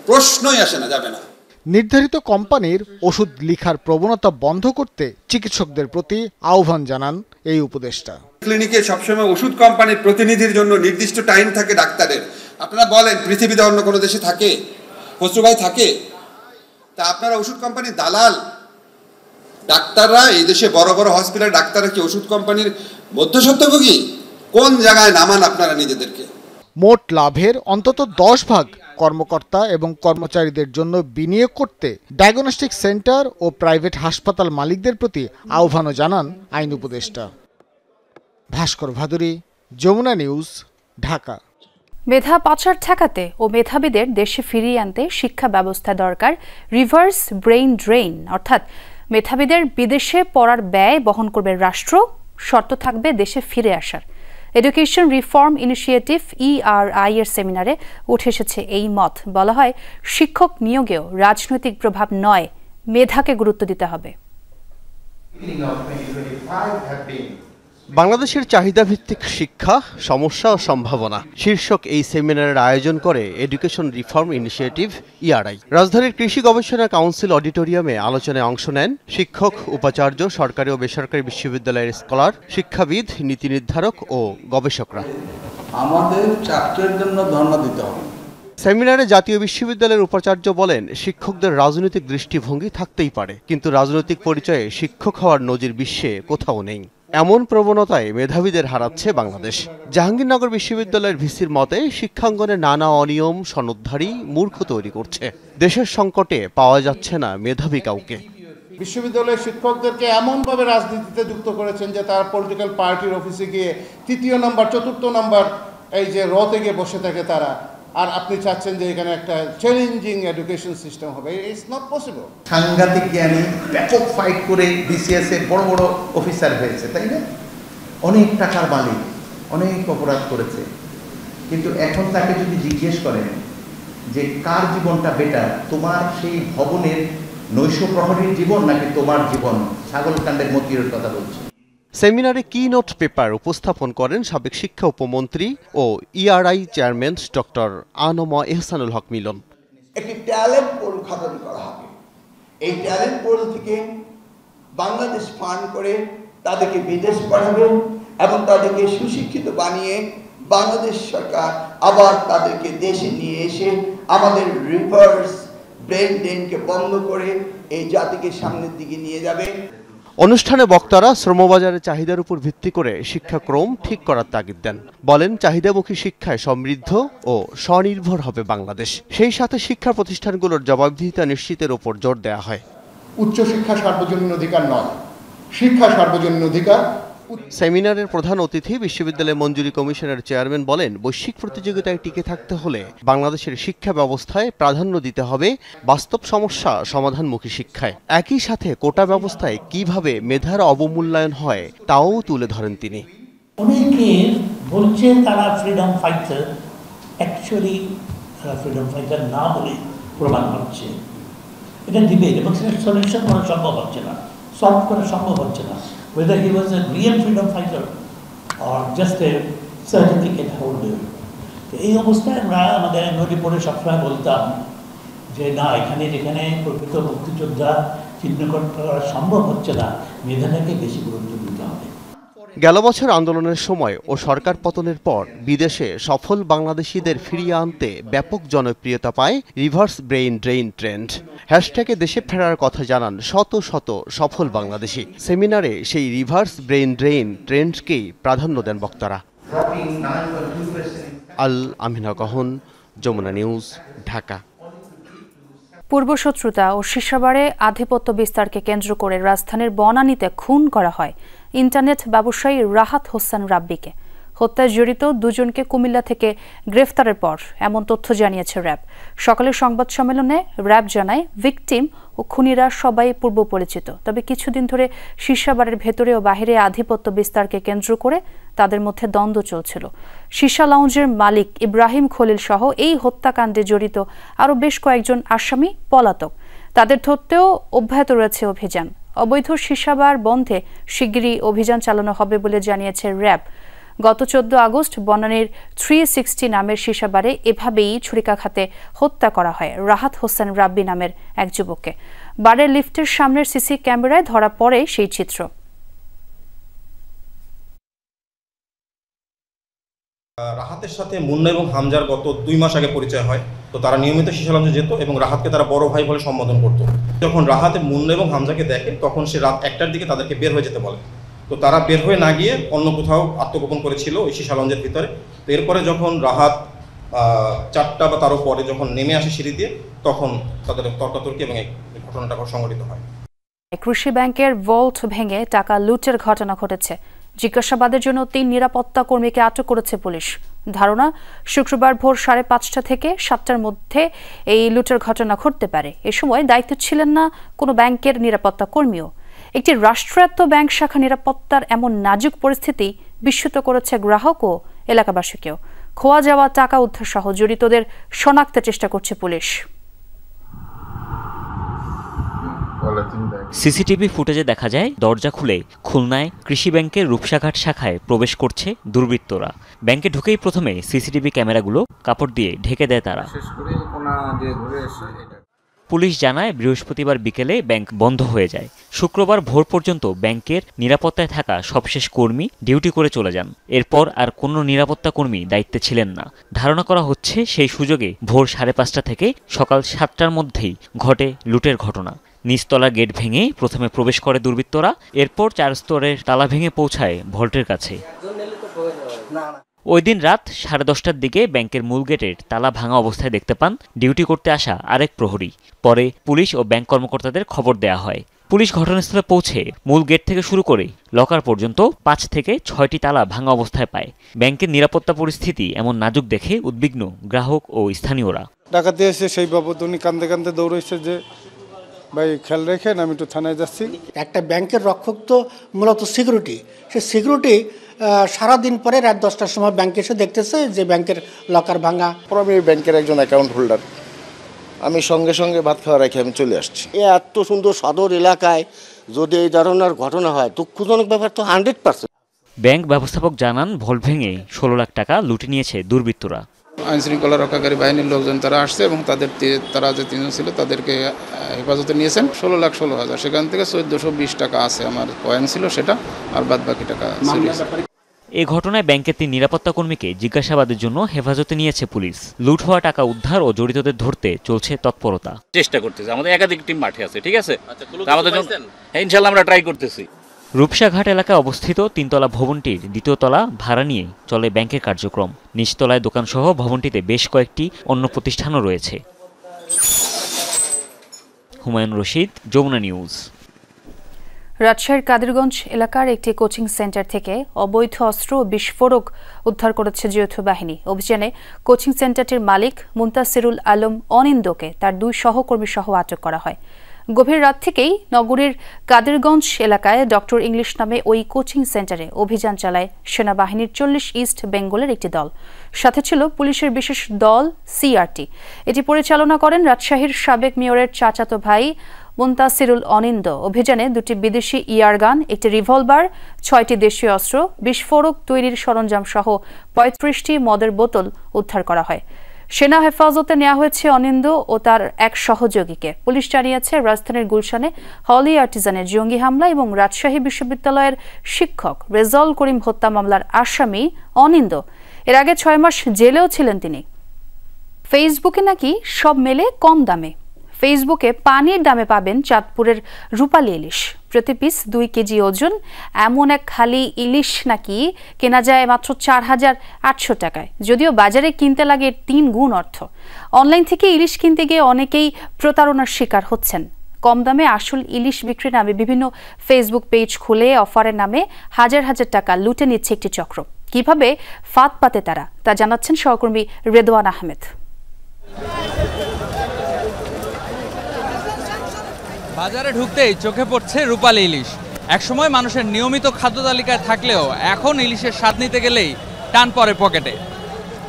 Speaker 22: প্রশ্নই আসে না, যাবে না।
Speaker 20: নির্ধারিত কোম্পানির ওষুধ লিখার প্রবণতা বন্ধ করতে চিকিৎসকদের প্রতি আহ্বান জানান এই উপদেষ্টা।
Speaker 22: ক্লিনিকে সবসময় ওষুধ কোম্পানির প্রতিনিধির জন্য নির্দিষ্ট টাইম থাকে ডাক্তারের। আপনারা বলেন পৃথিবীতে অন্য কোনো দেশে থাকে? খসরু ভাই থাকে? তা আপনারা ওষুধ কোম্পানির দালাল। ডাক্তাররা এই দেশে বড় বড় হসপিটাল ডাক্তাররা কি ওষুধ কোম্পানির মধ্যস্বত্বভোগী? কোন জায়গায় নামান আপনারা নিজেদেরকে?
Speaker 20: মোট লাভের অন্তত 10% কর্মকর্তা এবং কর্মচারীদের জন্য বিনিয়োগ করতে ডায়াগনস্টিক সেন্টার ও প্রাইভেট হাসপাতাল মালিকদের প্রতি আহ্বানও জানান আইন উপদেষ্টা। ভাস্কর ভাদুরী, যমুনা নিউজ, ঢাকা।
Speaker 1: মেধা পাচার ঠেকাতে ও মেধাবীদের দেশে ফিরিয়ে আনতে শিক্ষা ব্যবস্থা দরকার রিভার্স ব্রেইন ড্রেইন, অর্থাৎ মেধাবীদের বিদেশে পড়ার ব্যয় বহন করবে রাষ্ট্র, শর্ত থাকবে দেশে ফিরে আসার। এডুকেশন রিফর্ম ইনিশিয়েটিভ ERI এর সেমিনারে উঠে এসেছে এই মত। বলা হয়, শিক্ষক নিয়োগেও রাজনৈতিক প্রভাব নয়, মেধাকে গুরুত্ব দিতে হবে।
Speaker 23: বাংলাদেশের চাহিদাভিত্তিক শিক্ষা, সমস্যা ও সম্ভাবনা শীর্ষক এই সেমিনারের আয়োজন করে এডুকেশন রিফর্ম ইনিশিয়েটিভ ERI। রাজধানীর কৃষি গবেষণা কাউন্সিল অডিটোরিয়ামে আলোচনায় অংশ নেন শিক্ষক, উপাচার্য, সরকারি ও বেসরকারি বিশ্ববিদ্যালয়ের স্কলার, শিক্ষাবিদ, নীতি নির্ধারক ও গবেষকরা।
Speaker 24: আমাদের চাকরির জন্য ধর্ণা দিতে হবে।
Speaker 23: সেমিনারে জাতীয় বিশ্ববিদ্যালয়ের উপাচার্য বলেন, শিক্ষকদের রাজনৈতিক দৃষ্টিভঙ্গি থাকতেই পারে, কিন্তু রাজনৈতিক পরিচয়ে শিক্ষক হওয়ার নজির বিশ্বে কোথাও নেই। এমন প্রবণতায় মেধাবীদের হারাচ্ছে বাংলাদেশ। জাহাঙ্গীরনগর বিশ্ববিদ্যালয়ের ভিসির মতে, শিক্ষাঙ্গনে নানা অনিয়ম, সনদধারী, মূর্খ তৈরি করছে। দেশের সংকটে পাওয়া যাচ্ছে না মেধাবী কাউকে।
Speaker 6: বিশ্ববিদ্যালয়ের শিক্ষকদেরকে এমনভাবে রাজনীতিতে যুক্ত করেছেন যে তারা পলিটিক্যাল পার্টির অফিসে গিয়ে 3য় নম্বর 4র্থ নম্বর এই যে রতে গিয়ে বসে থাকে তারা,
Speaker 2: আর আপনি চাচ্ছেন যে এখানে একটা চ্যালেঞ্জিং এডুকেশন সিস্টেম হবে, ইটস নট পসিবল।
Speaker 4: সাংঘাতিক জ্ঞানী ব্যাপক ফাইট করে বিসিএস এর বড় বড় অফিসার হয়েছে, তাই না? অনেক টাকার মালিক, অনেক অপরাধ করেছে, কিন্তু এখন তাকে যদি জিজ্ঞেস করেন যে কার জীবনটা বেটার, তোমার সেই ভবনের নৈশ প্রহরীর জীবন নাকি তোমার জীবন, ছাগলকাণ্ডের মতির কথা বলছে।
Speaker 23: সেমিনারে কি-নোট পেপার উপস্থাপন করেন সাবেক শিক্ষা উপমন্ত্রী ও ইআরআই চেয়ারম্যান ডক্টর আনম এহসানুল হক মিলন।
Speaker 7: একটি ট্যালেন্ট পোল গঠন করা হবে। এই ট্যালেন্ট পোল থেকে বাংলাদেশ ফান্ড করে তাদেরকে বিদেশ পাঠাবে এবং তাদেরকে সুশিক্ষিত বানিয়ে বাংলাদেশ সরকার আবার তাদেরকে দেশে নিয়ে এসে আমাদের রিভার্স ব্রেন ড্রেনকে বন্ধ করে এই জাতিকে সামনের দিকে নিয়ে যাবে।
Speaker 23: অনুষ্ঠানে বক্তারা শ্রমবাজারের চাহিদার উপর ভিত্তি করে শিক্ষাক্রম ঠিক করার তাগিদ দেন। বলেন, চাহিদামুখী শিক্ষায় সমৃদ্ধ ও স্বনির্ভর হবে বাংলাদেশ। সেই সাথে শিক্ষা প্রতিষ্ঠানগুলোর জবাবদিহিতা নিশ্চিতের উপর জোর দেওয়া হয়।
Speaker 3: উচ্চশিক্ষা সার্বজনীন অধিকার নয়, শিক্ষা সার্বজনীন অধিকার।
Speaker 23: সেমিনারের প্রধান অতিথি বিশ্ববিদ্যালয় মঞ্জুরি কমিশনের চেয়ারম্যান বলেন, বৈশ্বিক প্রতিযোগিতায় টিকে থাকতে হলে বাংলাদেশের শিক্ষা ব্যবস্থায় প্রাধান্য দিতে হবে বাস্তব সমস্যা সমাধানমুখী শিক্ষায়। একই সাথে কোটা ব্যবস্থায় কিভাবে মেধার অবমূল্যায়ন হয় তাও তুলে ধরেন তিনি।
Speaker 8: অনেকে বলছে তারা ফ্রিডম ফাইটার, অ্যাকচুয়ালি তারা ফ্রিডম ফাইটার না বলে প্রমাণ হচ্ছে। এটা ডিবেট এবং সেটা সলিউশন করা সম্ভব হচ্ছে না, সলভ করা সম্ভব হচ্ছে না। Whether he was a real freedom fighter or just a certificate holder. এই অবস্থায় আমরা আমাদের নদী পড়ে সবসময় বলতাম যে না, এখানে যেখানে প্রকৃত মুক্তিযোদ্ধা চিহ্নিত করা সম্ভব হচ্ছে না, মেধাটাকে বেশি গুরুত্ব দিতে হবে।
Speaker 23: গেল বছর আন্দোলনের সময় ও সরকার পতনের পর বিদেশে সফল বাংলাদেশিদের ফিরিয়ে আনতে ব্যাপক জনপ্রিয়তা পায় রিভার্স ব্রেইন ড্রেইন ট্রেন্ড। হ্যাশট্যাগে দেশে ফেরার কথা জানান শত শত সফল বাংলাদেশি। সেমিনারে সেই রিভার্স ব্রেইন ড্রেইন ট্রেন্ডকেই প্রাধান্য দেন বক্তারা। আল আমিনা গহন, যমুনা নিউজ, ঢাকা।
Speaker 1: পূর্বশত্রুতা ও শীর্ষবারে আধিপত্য বিস্তারকে কেন্দ্র করে রাজধানীর বনানীতে খুন করা হয় ইন্টারনেট ব্যবসায়ী রাহাত হোসেন রাব্বিকে। হত্যায় জড়িত দুজনকে কুমিল্লা থেকে গ্রেফতারের পর এমন তথ্য জানিয়েছে র্যাব। সকালের সংবাদ সম্মেলনে র্যাব জানায়, ভিকটিম ও খুনিরা সবাই পূর্ব পরিচিত, তবে কিছুদিন ধরে শীর্ষাবারের ভেতরে ও বাহিরে আধিপত্য বিস্তারকে কেন্দ্র করে তাদের মধ্যে দ্বন্দ্ব চলছিল। শীর্ষা লাউঞ্জের মালিক ইব্রাহিম খলিল সহ এই হত্যাকাণ্ডে জড়িত আরও বেশ কয়েকজন আসামি পলাতক। তাদের ধরতেও অব্যাহত রয়েছে অভিযান। অবৈধ শীর্ষাবার বন্ধে শিগগিরই অভিযান চালানো হবে বলে জানিয়েছে র্যাব। গত 14 আগস্ট বনানীর 360 নামের শীর্ষাবারে এভাবেই ছুরিকাঘাতে হত্যা করা হয় রাহাত হোসেন রাব্বি নামের এক যুবককে। বারের লিফটের সামনের সিসি ক্যামেরায় ধরা পড়ে সেই চিত্র।
Speaker 25: রাহাতের সাথে মুন্না এবং হামজার গত 2 মাস আগে পরিচয় হয়। তো তারা নিয়মিত শীর্ষা লাউঞ্জে যেত এবং রাহাতকে তারা বড় ভাই বলে সম্বোধন করত। যখন রাহাতে মুন্না এবং হামজাকে দেখে তখন সে রাত 1টার দিকে তাদেরকে বের হয়ে যেতে বলে। তো তারা বের হয়ে না গিয়ে অন্য কোথাও আত্মগোপন করেছিল ওই শীর্ষা লাউঞ্জের ভিতরে। তো এরপরে যখন রাহাত 4টা বা তারও পরে যখন নেমে আসে সিঁড়ি দিয়ে, তখন তাদের তর্কাতর্কি এবং এই ঘটনাটা সংঘটিত হয়।
Speaker 1: কৃষি ব্যাংকের ভল্ট ভেঙে টাকা লুটের ঘটনা ঘটেছে। জিজ্ঞাসাবাদের জন্য 3 নিরাপত্তা কর্মীকে আটক করেছে পুলিশ। ধারণা, শুক্রবার ভোর 5:30 থেকে 7টার মধ্যে এই লুটের ঘটনা ঘটতে পারে। এ সময় দায়িত্ব ছিলেন না কোনো ব্যাংকের নিরাপত্তা কর্মীও। একটি রাষ্ট্রায়ত্ত ব্যাংক শাখা নিরাপত্তার এমন নাজুক পরিস্থিতি বিস্মিত করেছে গ্রাহক ও এলাকাবাসীকেও। খোয়া যাওয়া টাকা উদ্ধার সহ জড়িতদের শনাক্তের চেষ্টা করছে পুলিশ।
Speaker 26: সিসিটিভি ফুটেজে দেখা যায়, দরজা খুলে খুলনায় কৃষি ব্যাংকের রূপসাঘাট শাখায় প্রবেশ করছে দুর্বৃত্তরা। ব্যাংকে ঢুকেই প্রথমে সিসিটিভি ক্যামেরাগুলো কাপড় দিয়ে ঢেকে দেয় তারা। পুলিশ জানায়, বৃহস্পতিবার বিকেলে ব্যাংক বন্ধ হয়ে যায়। শুক্রবার ভোর পর্যন্ত ব্যাংকের নিরাপত্তায় থাকা সবশেষ কর্মী ডিউটি করে চলে যান। এরপর আর কোনো নিরাপত্তা কর্মী দায়িত্বে ছিলেন না। ধারণা করা হচ্ছে সেই সুযোগে ভোর 5:30 থেকে সকাল 7টার মধ্যেই ঘটে লুটের ঘটনা। নিচতলার গেট ভেঙে প্রথমে প্রবেশ করে দুর্বৃত্তরা, এরপর 4 স্তরের তালা ভেঙে পৌঁছায় ভল্টের কাছে। ওই দিন রাত 10:30টার দিকে ব্যাংকের মূল গেটের তালা ভাঙা অবস্থায় দেখতে পান ডিউটি করতে আসা আরেক প্রহরী। পরে পুলিশ ও ব্যাংক কর্মকর্তাদের খবর দেয়া হয়। পুলিশ ঘটনাস্থলে পৌঁছে মূল গেট থেকে শুরু করে লকার পর্যন্ত 5 থেকে 6টি তালা ভাঙা অবস্থায় পায়। ব্যাংকের নিরাপত্তা পরিস্থিতি এমন নাজুক দেখে উদ্বিগ্ন গ্রাহক ও স্থানীয়রা।
Speaker 5: ডাকাতি এসে সেই বাবদ উনি কান্দে কান্দে দৌড়েছে যে ভাই খেয়াল রেখেন, আমি একটু থানায় যাচ্ছি।
Speaker 9: একটা ব্যাংকের রক্ষক তো মূলত সিকিউরিটি, সে সিকিউরিটি সারাদিন পরে রাত 10টার সময় ব্যাংকে এসে দেখতেছে যে ব্যাংকের লকার ভাঙা।
Speaker 10: আমি ব্যাংকের একজন অ্যাকাউন্ট হোল্ডার, আমি সঙ্গে সঙ্গে ভাত খাওয়া রেখে আমি চলে আসছি।
Speaker 11: এত সুন্দর সদর এলাকায় যদি এই ধরনের ঘটনা হয় দুঃখজনক ব্যাপার তো 100%।
Speaker 26: ব্যাংক ব্যবস্থাপক জানান ভল্ট ভেঙে 16 লাখ টাকা লুটে নিয়েছে দুর্বৃত্তরা।
Speaker 12: আইন শৃঙ্খলা রক্ষাকারী বাহিনীর লোকজন তারা আসছে এবং তারা যে 3 জন ছিল তাদেরকে হেফাজতে নিয়েছেন। 16,16,000, সেখান থেকে 1420 টাকা আছে আমার কয়েন ছিল সেটা, আর বাদ বাকি টাকা।
Speaker 26: এই ঘটনায় ব্যাংকের 3 নিরাপত্তা কর্মীকে জিজ্ঞাসাবাদের জন্য হেফাজতে নিয়েছে পুলিশ। লুট হওয়া টাকা উদ্ধার ও জড়িতদের ধরতে চলছে তৎপরতা।
Speaker 13: চেষ্টা করতেছে, আমাদের একাধিক টিম মাঠে আছে, ঠিক আছে, আমাদের ইনশাআল্লাহ আমরা ট্রাই করতেছি।
Speaker 26: রূপসাঘাট এলাকায় অবস্থিত 3তলা ভবনটির 2য় তলা ভাড়া নিয়ে চলে ব্যাংকের কার্যক্রম। নিচতলায় দোকানসহ ভবনটিতে বেশ কয়েকটি অন্য প্রতিষ্ঠানও রয়েছে। হুমায়ুন রশিদ, যমুনা নিউজ।
Speaker 1: রাজশাহীর কাদিরগঞ্জ এলাকার একটি কোচিং সেন্টার থেকে অবৈধ অস্ত্র ও বিস্ফোরক উদ্ধার করেছে যৌথ বাহিনী। অভিযানে কোচিং সেন্টারটির মালিক মুন্তাসিরুল আলম অনিন্দকে তার 2 সহকর্মী সহ আটক করা হয়। গভীর রাত থেকেই নগরীর কাদিরগঞ্জ এলাকায় ডক্টর ইংলিশ নামে ওই কোচিং সেন্টারে অভিযান চালায় সেনাবাহিনীর 40 ইস্ট বেঙ্গলের একটি দল। সাথে ছিল পুলিশের বিশেষ দল সিআরটি। এটি পরিচালনা করেন রাজশাহীর সাবেক মেয়রের চাচাতো ভাই মুন্তাসিরুল অনিন্দ। অভিযানে 2টি বিদেশি ইয়ারগান, একটি রিভলভার, 6টি দেশীয় অস্ত্র, বিস্ফোরক তৈরির সরঞ্জাম সহ 35টি মদের বোতল উদ্ধার করা হয়। সেনা হেফাজতে নেওয়া হয়েছে অনিন্দ ও তার এক সহযোগীকে। পুলিশ জানিয়েছে রাজধানীর গুলশানে হলি আর্টিজানের জঙ্গি হামলা এবং রাজশাহী বিশ্ববিদ্যালয়ের শিক্ষক রেজাউল করিম হত্যা মামলার আসামি অনিন্দ। এর আগে 6 মাস জেলেও ছিলেন তিনি। ফেসবুকে নাকি সব মেলে কম দামে। ফেসবুকে পানির দামে পাবেন চাঁদপুরের রূপালী ইলিশ। প্রতি পিস 2 কেজি ওজন এমন এক খালি ইলিশ নাকি কেনা যায় মাত্র 4,800 টাকায়, যদিও বাজারে কিনতে লাগে 3 গুণ অর্থ। অনলাইন থেকে ইলিশ কিনতে গিয়ে অনেকেই প্রতারণার শিকার হচ্ছেন। কম দামে আসল ইলিশ বিক্রির নামে বিভিন্ন ফেসবুক পেজ খুলে অফারের নামে হাজার হাজার টাকা লুটে নিচ্ছে একটি চক্র। কিভাবে ফাঁদ পাতে তারা, তা জানাচ্ছেন সহকর্মী রেদওয়ান আহমেদ।
Speaker 27: বাজারে ঢুকতেই চোখে পড়ছে রূপালী ইলিশ। একসময় মানুষের নিয়মিত খাদ্য তালিকায় থাকলেও এখন ইলিশের স্বাদ নিতে গেলেই টান পড়ে পকেটে।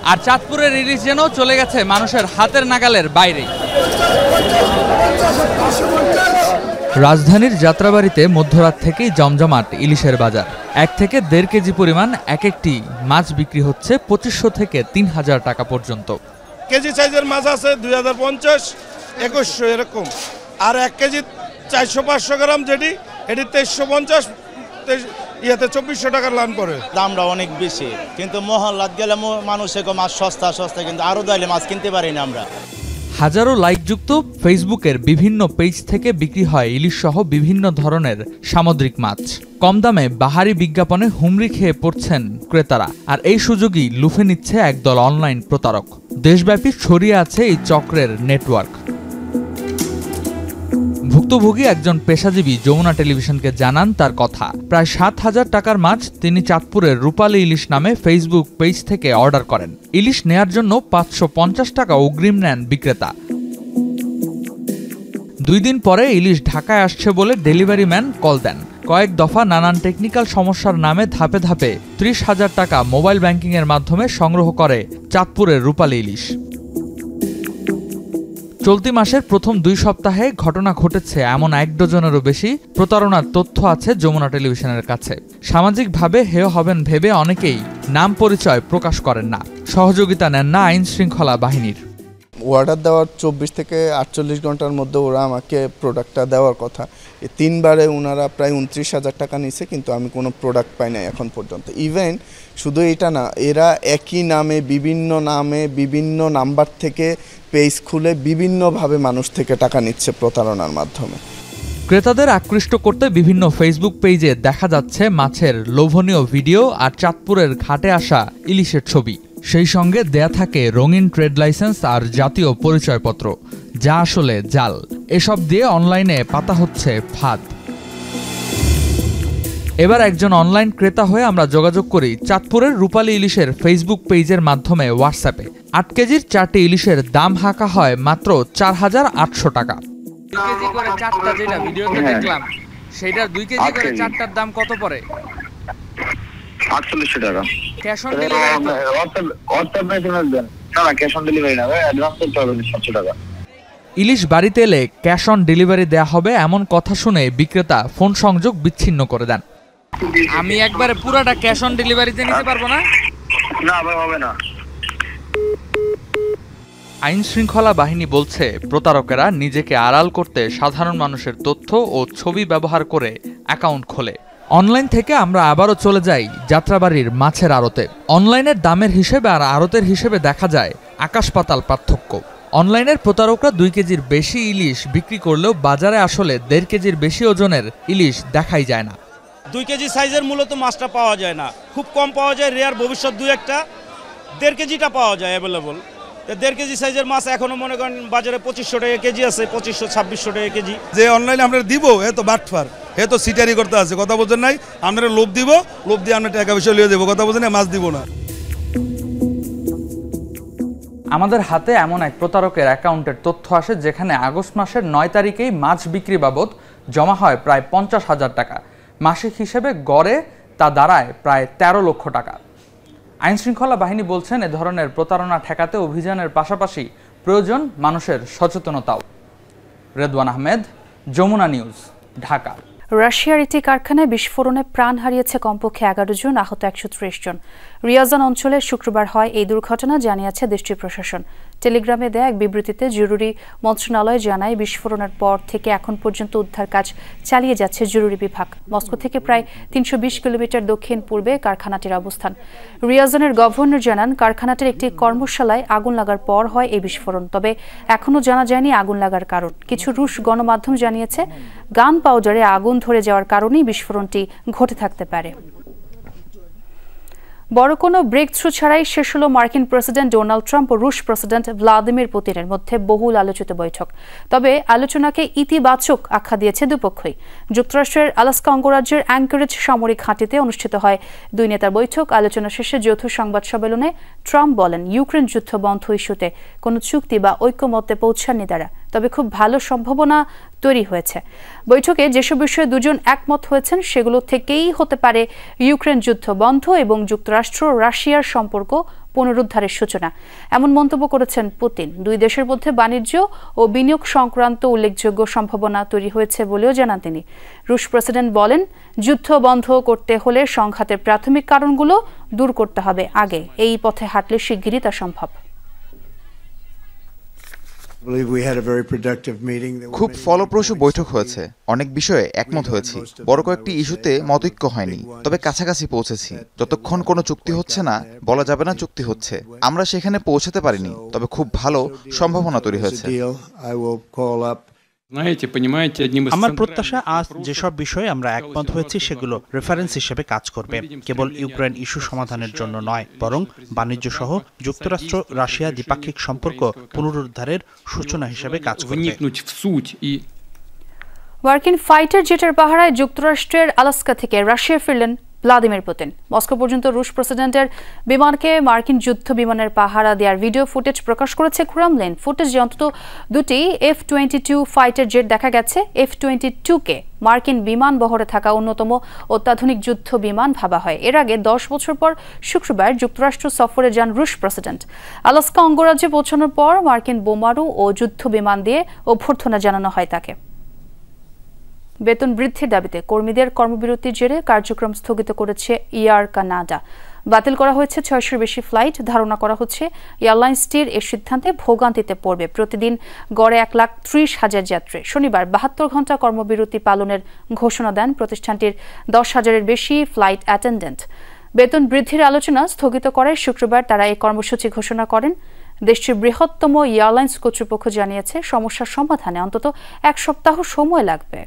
Speaker 27: আর চাঁদপুরের ইলিশ যেন চলে গেছে মানুষের হাতের নাগালের বাইরে। রাজধানীর যাত্রাবাড়িতে মধ্যরাত থেকেই জমজমাট ইলিশের বাজার। 1 থেকে 1.5 কেজি পরিমাণ এক একটি মাছ বিক্রি হচ্ছে 2500 থেকে 3000 টাকা পর্যন্ত।
Speaker 6: কেজি সাইজের মাছ আছে 2050, 2100 এরকম। আর 1 কেজি 400-500 গ্রাম যেটি, এটি 2350, ইয়াতে 2400 টাকার লান পড়ে।
Speaker 28: দামটা অনেক বেশি, কিন্তু মহল্লাত গেলে মানুষের মাছ সস্তা সস্তা, কিন্তু আরো দাইলে মাছ কিনতে পারি না আমরা।
Speaker 27: হাজারো লাইকযুক্ত ফেসবুকের বিভিন্ন পেজ থেকে বিক্রি হয় ইলিশ সহ বিভিন্ন ধরনের সামুদ্রিক মাছ। কম দামে বাহারি বিজ্ঞাপনে হুমড়ি খেয়ে পড়ছেন ক্রেতারা। আর এই সুযোগই লুফে নিচ্ছে একদল অনলাইন প্রতারক। দেশব্যাপী ছড়িয়ে আছে এই চক্রের নেটওয়ার্ক। ভুক্তভোগী একজন পেশাজীবী যমুনা টেলিভিশনকে জানান তার কথা। প্রায় 7,000 টাকার মাছ তিনি চাঁদপুরের রূপালী ইলিশ নামে ফেসবুক পেজ থেকে অর্ডার করেন। ইলিশ নেয়ার জন্য 550 টাকা অগ্রিম নেন বিক্রেতা। 2 দিন পরে ইলিশ ঢাকায় আসছে বলে ডেলিভারি ম্যান কল দেন। কয়েক দফা নানান টেকনিক্যাল সমস্যার নামে ধাপে ধাপে 30,000 টাকা মোবাইল ব্যাংকিংয়ের মাধ্যমে সংগ্রহ করে চাঁদপুরের রূপালী ইলিশ। চলতি মাসের প্রথম 2 সপ্তাহে ঘটনা ঘটেছে এমন 1 ডজনেরও বেশি প্রতারণার তথ্য আছে যমুনা টেলিভিশনের কাছে। সামাজিকভাবে হেয় হবেন ভেবে অনেকেই নাম পরিচয় প্রকাশ করেন না, সহযোগিতা নেন না আইন শৃঙ্খলা বাহিনীর।
Speaker 10: অর্ডার দেওয়ার 24 থেকে 48 ঘন্টার মধ্যে ওরা আমাকে প্রোডাক্টটা দেওয়ার কথা। এই 3 বারে ওনারা প্রায় 29,000 টাকা নিছে, কিন্তু আমি কোনো প্রোডাক্ট পাই নাই এখন পর্যন্ত। ইভেন শুধু এটা না, এরা একই নামে বিভিন্ন নাম্বার থেকে পেজ খুলে বিভিন্নভাবে মানুষ থেকে টাকা নিচ্ছে প্রতারণার মাধ্যমে।
Speaker 27: ক্রেতাদের আকৃষ্ট করতে বিভিন্ন ফেসবুক পেজে দেখা যাচ্ছে মাছের লোভনীয় ভিডিও আর চাঁদপুরের ঘাটে আসা ইলিশের ছবি। সেই সঙ্গে দেয়া থাকে রঙিন ট্রেড লাইসেন্স আর জাতীয় পরিচয়পত্র, যা আসলে জাল। এসব দিয়ে অনলাইনে পাতা হচ্ছে ফাঁদ। এবার একজন অনলাইন ক্রেতা হয়ে আমরা যোগাযোগ করি চাঁদপুরের রূপালী ইলিশের ফেসবুক পেজের মাধ্যমে হোয়াটসঅ্যাপে। 8 কেজির 4টি ইলিশের দাম হাঁকা হয় মাত্র 4,800 টাকা। 2 কেজি করে 4টা যেটা ভিডিওতে দেখলাম, সেটার 2 কেজি করে 4টার দাম কত পড়ে?
Speaker 14: 4800 টাকা।
Speaker 27: Cash on delivery?
Speaker 14: WhatsApp message দেন। না ক্যাশ অন ডেলিভারি না ভাই, অ্যাডভান্স করতে হবে 700 টাকা।
Speaker 27: ইলিশ বাড়িতে এলে ক্যাশ অন ডেলিভারি দেয়া হবে এমন কথা শুনে বিক্রেতা ফোন সংযোগ বিচ্ছিন্ন করে দেন। আমি একবারে পুরোটা ক্যাশ অন ডেলিভারিতে নিতে পারবো না?
Speaker 14: না ভাই, হবে না।
Speaker 27: আইন শৃঙ্খলা বাহিনী বলছে প্রতারকেরা নিজেকে আড়াল করতে সাধারণ মানুষের তথ্য ও ছবি ব্যবহার করে অ্যাকাউন্ট খোলে। অনলাইন থেকে আমরা আবারও চলে যাই যাত্রাবাড়ির মাছের আড়তে। অনলাইনের দামের হিসেবে আর আড়তের হিসেবে দেখা যায় আকাশ পাতাল পার্থক্য। অনলাইনের প্রতারকরা 2 কেজির বেশি ইলিশ বিক্রি করলেও বাজারে আসলে 1.5 কেজির বেশি ওজনের ইলিশ দেখাই যায় না।
Speaker 28: 2 কেজি সাইজের মূলত মাছটা পাওয়া যায় না, খুব কম পাওয়া যায়, রেয়ার ভবিষ্যৎ 2-1টা 1.5 কেজিটা পাওয়া যায় অ্যাভেলেবল। 1.5 কেজি সাইজের মাছ এখনো মনে করেন বাজারে 2500 টাকা কেজি আছে, 2500-2600 টাকা কেজি।
Speaker 6: যে অনলাইনে আমরা দিব এ তো বাটফার, এ তো সিটারি করতে আছে, কথা বোঝেন নাই? আমরা লোভ দিব, লোভ দিয়ে আমরা টাকা পয়সা লিয়ে দেবো, কথা বোঝেন না, মাছ দিব না।
Speaker 27: আমাদের হাতে এমন এক প্রতারকের অ্যাকাউন্টের তথ্য আসে যেখানে আগস্ট মাসের 9 তারিখেই মাছ বিক্রি বাবদ জমা হয় প্রায় 50,000 টাকা। মাসিক হিসেবে গড়ে তা দাঁড়ায় প্রায় 13 লক্ষ টাকা। আইন শৃঙ্খলা বাহিনী বলছেন এ ধরনের প্রতারণা ঠেকাতে অভিযানের পাশাপাশি প্রয়োজন মানুষের সচেতনতাও। রেদওয়ান আহমেদ, যমুনা নিউজ, ঢাকা।
Speaker 1: রাশিয়ার একটি কারখানায় বিস্ফোরণে প্রাণ হারিয়েছে কমপক্ষে 11 জন, আহত 130 জন। রিয়াজান অঞ্চলে শুক্রবার হয় এই দুর্ঘটনা, জানিয়েছে দেশটির প্রশাসন। টেলিগ্রামে দেয়া এক বিবৃতিতে জরুরি মন্ত্রণালয় জানায় বিস্ফোরণের পর থেকে এখন পর্যন্ত উদ্ধার কাজ চালিয়ে যাচ্ছে জরুরি বিভাগ। মস্কো থেকে প্রায় 320 কিলোমিটার দক্ষিণ পূর্বে কারখানাটির অবস্থান। রিয়াজানের গভর্নর জানান কারখানাটির একটি কর্মশালায় আগুন লাগার পর হয় এই বিস্ফোরণ, তবে এখনও জানা যায়নি আগুন লাগার কারণ। কিছু রুশ গণমাধ্যম জানিয়েছে গান পাউডারে আগুন ধরে যাওয়ার কারণেই বিস্ফোরণটি ঘটে থাকতে পারে। বড় কোনো ব্রেক থ্রু ছাড়াই শেষ হলো মার্কিন প্রেসিডেন্ট ডোনাল্ড ট্রাম্প ও রুশ প্রেসিডেন্ট ভ্লাদিমির পুতিনের মধ্যে বহুল আলোচিত বৈঠক। তবে আলোচনাকে ইতিবাচক আখ্যা দিয়েছে দুপক্ষই। যুক্তরাষ্ট্রের আলাস্কা অঙ্গরাজ্যের অ্যাঙ্কারেজ সামরিক ঘাঁটিতে অনুষ্ঠিত হয় দুই নেতার বৈঠক। আলোচনা শেষে যৌথ সংবাদ সম্মেলনে ট্রাম্প বলেন, ইউক্রেন যুদ্ধ বন্ধ ইস্যুতে কোনো চুক্তি বা ঐক্যমত্যে পৌঁছাননি তারা, তবে খুব ভালো সম্ভাবনা তৈরি হয়েছে। বৈঠকে যেসব বিষয়ে দুজন একমত হয়েছেন সেগুলো থেকেই হতে পারে ইউক্রেন যুদ্ধ বন্ধ এবং যুক্তরাষ্ট্র রাশিয়ার সম্পর্ক পুনরুদ্ধারের সূচনা, এমন মন্তব্য করেছেন পুতিন। দুই দেশের মধ্যে বাণিজ্য ও বিনিয়োগ সংক্রান্ত উল্লেখযোগ্য সম্ভাবনা তৈরি হয়েছে বলেও জানান তিনি। রুশ প্রেসিডেন্ট বলেন, যুদ্ধ বন্ধ করতে হলে সংঘাতের প্রাথমিক কারণগুলো দূর করতে হবে আগে, এই পথে হাঁটলে শিগগিরই তা সম্ভব।
Speaker 15: খুব ফলপ্রসূ বৈঠক হয়েছে, অনেক বিষয়ে একমত হয়েছি, বড় কয়েকটি ইস্যুতে মতৈক্য হয়নি, তবে কাছাকাছি পৌঁছেছি। যতক্ষণ কোনো চুক্তি হচ্ছে না বলা যাবে না চুক্তি হচ্ছে। আমরা সেখানে পৌঁছাতে পারিনি, তবে খুব ভালো সম্ভাবনা তৈরি হয়েছে।
Speaker 16: আমার প্রত্যাশা আজ যেসব বিষয়ে আমরা একমত হয়েছি সেগুলো রেফারেন্স হিসেবে কাজ করবে, কেবল ইউক্রেন ইস্যু সমাধানের জন্য নয়, বরং বাণিজ্য সহ যুক্তরাষ্ট্র রাশিয়া দ্বিপাক্ষিক সম্পর্ক পুনরুদ্ধারের সূচনা হিসেবে কাজ করবে।
Speaker 1: মার্কিন ফাইটার জেটের পাহারায় যুক্তরাষ্ট্রের আলাস্কা থেকে রাশিয়া ফিরলেন ভ্লাদিমির পুতিন। মস্কো পর্যন্ত রুশ প্রেসিডেন্টের বিমানকে মার্কিন যুদ্ধ বিমানের পাহারা দেওয়ার ভিডিও ফুটেজ প্রকাশ করেছে ক্রেমলিন। ফুটেজে অন্তত দুটি F-22 ফাইটার জেট দেখা গেছে। F-22-কে মার্কিন বিমান বহরে থাকা অন্যতম অত্যাধুনিক যুদ্ধ বিমান ভাবা হয়। এর আগে 10 বছর পর শুক্রবার যুক্তরাষ্ট্র সফরে যান রুশ প্রেসিডেন্ট। আলাস্কা অঙ্গরাজ্যে পৌঁছানোর পর মার্কিন বোমারু ও যুদ্ধ বিমান দিয়ে অভ্যর্থনা জানানো হয় তাকে। বেতন বৃদ্ধির দাবিতে কর্মীদের কর্মবিরতির জেরে কার্যক্রম স্থগিত করেছে এয়ার কানাডা। বাতিল করা হয়েছে 600-এর বেশি ফ্লাইট। ধারণা করা হচ্ছে এয়ারলাইন্সটির এই সিদ্ধান্তে ভোগান্তিতে পড়বে প্রতিদিন গড়ে 1,30,000 যাত্রী। শনিবার 72 ঘন্টা কর্মবিরতি পালনের ঘোষণা দেন প্রতিষ্ঠানটির 10,000-এর বেশি ফ্লাইট অ্যাটেন্ডেন্ট। বেতন বৃদ্ধির আলোচনা স্থগিত করায় শুক্রবার তারা এই কর্মসূচি ঘোষণা করেন। দেশটির বৃহত্তম এয়ারলাইন্স কর্তৃপক্ষ জানিয়েছে সমস্যার সমাধানে অন্তত 1 সপ্তাহ সময় লাগবে।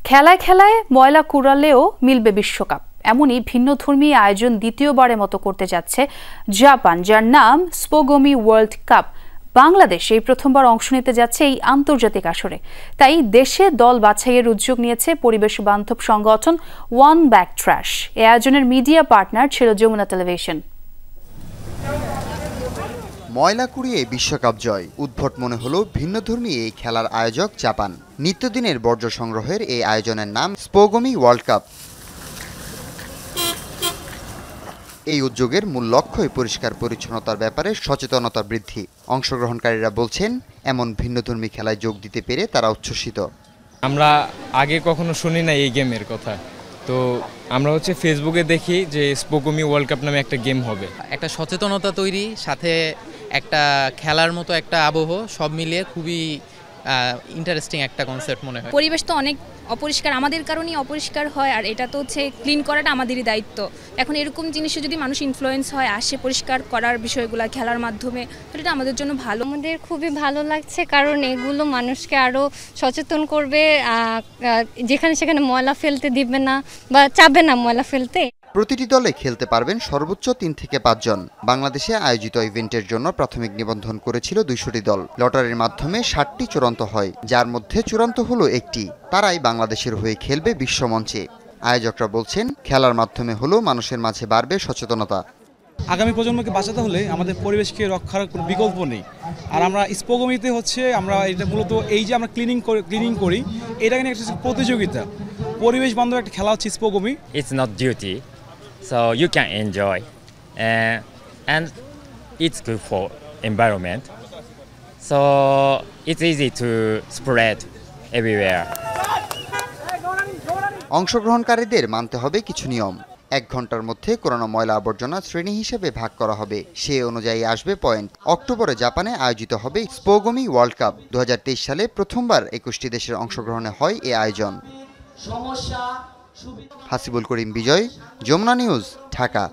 Speaker 1: খেলায় খেলায় ময়লা কুড়ালেও মিলবে বিশ্বকাপ, এমনই ভিন্নধর্মী আয়োজন দ্বিতীয়বারের মতো করতে যাচ্ছে জাপান, যার নাম স্পোগমি ওয়ার্ল্ড কাপ। বাংলাদেশ এই প্রথমবার অংশ নিতে যাচ্ছে এই আন্তর্জাতিক আসরে। তাই দেশে দল বাছাইয়ের উদ্যোগ নিয়েছে পরিবেশ বান্ধব সংগঠন ওয়ান ব্যাগ ট্র্যাশ। এই আয়োজনের মিডিয়া পার্টনার ছিল যমুনা টেলিভিশন।
Speaker 2: ময়লা কুড়িয়ে বিশ্বকাপ জয়, উদ্ভট মনে হলো ভিন্নধর্মী এই খেলার আয়োজক জাপান। নিত্যদিনের বর্জ্য সংগ্রহের এই আয়োজনের নাম স্পোগমি ওয়ার্ল্ড কাপ। এই উদ্যোগের মূল লক্ষ্যই পরিষ্কার পরিচ্ছন্নতার ব্যাপারে সচেতনতা বৃদ্ধি। অংশগ্রহণকারীরা বলছেন, এমন ভিন্নধর্মী খেলায় যোগ দিতে পেরে তারা উচ্ছ্বসিত।
Speaker 17: আমরা আগে কখনো শুনি না এই গেমের কথা, তো আমরা ফেসবুকে দেখি যে স্পোগমি ওয়ার্ল্ড কাপ নামে একটা গেম হবে।
Speaker 18: একটা সচেতনতা তৈরি, সাথে একটা খেলার মতো একটা আবহ, সব মিলিয়ে খুবই ইন্টারেস্টিং একটা কনসেপ্ট মনে হয়।
Speaker 19: পরিবেশ তো অনেক অপরিষ্কার, আমাদের কারণেই অপরিষ্কার হয়, আর এটা তো ক্লিন করাটা আমাদেরই দায়িত্ব। এখন এরকম জিনিসে যদি মানুষ ইনফ্লুয়েন্স হয়, আসে পরিষ্কার করার বিষয়গুলো খেলার মাধ্যমে, তো এটা আমাদের জন্য ভালো।
Speaker 20: আমাদের খুবই ভালো লাগছে, কারণ এগুলো মানুষকে আরও সচেতন করবে, যেখানে সেখানে ময়লা ফেলতে দিবে না বা চাবে না ময়লা ফেলতে।
Speaker 2: প্রতিটি দলে খেলতে পারবেন সর্বোচ্চ 3 থেকে 5 জন। বাংলাদেশে আয়োজিত ইভেন্টের জন্য প্রাথমিক নিবন্ধন করেছিল 200টি দল। লটারির মাধ্যমে 60টি চূড়ান্ত হয়, যার মধ্যে চূড়ান্ত হলো একটি। তারাই বাংলাদেশের হয়ে খেলবে বিশ্বমঞ্চে। আয়োজকরা বলছেন, খেলার মাধ্যমে হলো মানুষের মাঝে বাড়বে সচেতনতা।
Speaker 21: আগামী প্রজন্মকে বাঁচাতে হলে আমাদের পরিবেশকে রক্ষার কোনো বিকল্প নেই। আর আমরা স্পোগমিতে আমরা এটা মূলত এই যে আমরা ক্লিনিং করি, এটা কিন্তু একটা প্রতিযোগিতা। পরিবেশ বান্ধব একটা খেলা হচ্ছে স্পোগমি।
Speaker 22: It's not duty, so you can enjoy and it's good for environment, so it's easy to spread everywhere.
Speaker 2: অংশগ্রহণকারীদের মানতে হবে কিছু নিয়ম। 1 ঘন্টার মধ্যে কোরানো ময়লা আবর্জনা শ্রেণী হিসেবে ভাগ করা হবে, সে অনুযায়ী আসবে পয়েন্ট। অক্টোবরে জাপানে আয়োজিত হবে স্পোগমি ওয়ার্ল্ড কাপ। 2023 সালে প্রথমবার 21টি দেশের অংশগ্রহণে হয় এই আয়োজন। হাসিবুল করিম বিজয়, যমুনা নিউজ, ঢাকা।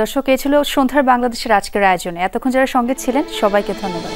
Speaker 1: দর্শক, এই ছিল সন্ধ্যার বাংলাদেশের আজকের আয়োজনে। এতক্ষণ যারা সঙ্গে ছিলেন সবাইকে ধন্যবাদ।